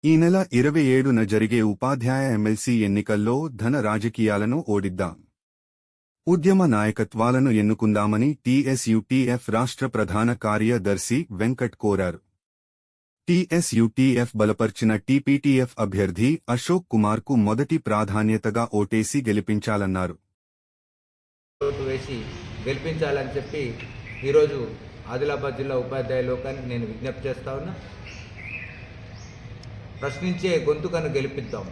ఈ నెల 27న జరిగే ఉపాధ్యాయ ఎమ్మెల్సీ ఎన్నికల్లో ధన రాజకీయాలను ఓడిద్దాం. ఉద్యమ నాయకత్వాలను ఎన్నుకుందామని టీఎస్యూటీఎఫ్ రాష్ట్ర ప్రధాన కార్యదర్శి వెంకట్ కోరారు. టీఎస్యూటీఎఫ్ బలపర్చిన టీపీటీఎఫ్ అభ్యర్థి అశోక్ కుమార్కు మొదటి ప్రాధాన్యతగా ఓటేసి గెలిపించాలన్నారు. గెలిపించాలని చెప్పి ఈరోజు ఆదిలాబాద్ జిల్లా ఉపాధ్యాయ లోకానికి నేను విజ్ఞప్తి చేస్తా ఉన్నా. ప్రశ్నించే గొంతుకను గెలిపిద్దాం,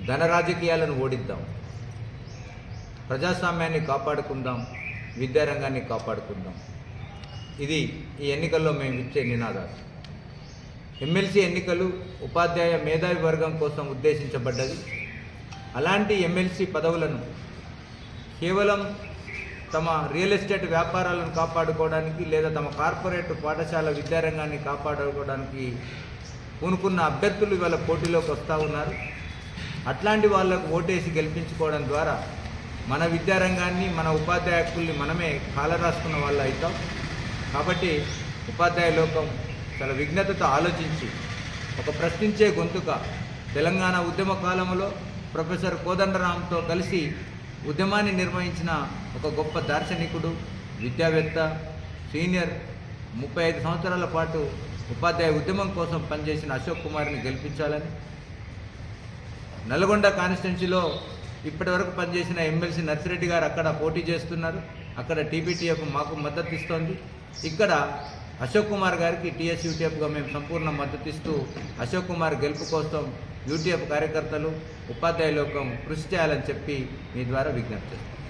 ధన రాజకీయాలను ఓడిద్దాం, ప్రజాస్వామ్యాన్ని కాపాడుకుందాం, విద్యారంగాన్ని కాపాడుకుందాం. ఇది ఈ ఎన్నికల్లో మేము ఇచ్చే నినాదాలు. ఎమ్మెల్సీ ఎన్నికలు ఉపాధ్యాయ మేధావి వర్గం కోసం ఉద్దేశించబడ్డది. అలాంటి ఎమ్మెల్సీ పదవులను కేవలం తమ రియల్ ఎస్టేట్ వ్యాపారాలను కాపాడుకోవడానికి లేదా తమ కార్పొరేట్ పాఠశాల విద్యారంగాన్ని కాపాడుకోవడానికి పూనుకున్న అభ్యర్థులు ఇవాళ పోటీలోకి వస్తూ ఉన్నారు. అట్లాంటి వాళ్లకు ఓటేసి గెలిపించుకోవడం ద్వారా మన విద్యారంగాన్ని, మన ఉపాధ్యాయ హక్కుల్ని మనమే కాలరాసుకున్న వాళ్ళు అవుతాం. కాబట్టి ఉపాధ్యాయ లోకం చాలా విఘ్నతతో ఆలోచించి ఒక ప్రశ్నించే గొంతుక తెలంగాణ ఉద్యమ కాలంలో ప్రొఫెసర్ కోదండరాంతో కలిసి ఉద్యమాన్ని నిర్వహించిన ఒక గొప్ప దార్శనికుడు, విద్యావేత్త, సీనియర్ 35 సంవత్సరాల పాటు ఉపాధ్యాయ ఉద్యమం కోసం పనిచేసిన అశోక్ కుమార్ని గెలిపించాలని, నల్గొండ కాన్స్టిట్యున్సీలో ఇప్పటివరకు పనిచేసిన ఎమ్మెల్సీ నర్సిరెడ్డి గారు అక్కడ పోటీ చేస్తున్నారు. అక్కడ టీపీటీఎఫ్ మాకు మద్దతు ఇస్తోంది. ఇక్కడ అశోక్ కుమార్ గారికి టీఎస్యూటీఎఫ్గా మేము సంపూర్ణ మద్దతు ఇస్తూ అశోక్ కుమార్ గెలుపు కోసం యూటీఎఫ్ కార్యకర్తలు, ఉపాధ్యాయ లోకం కృషి చేయాలని చెప్పి మీ ద్వారా విజ్ఞప్తి చేస్తాం.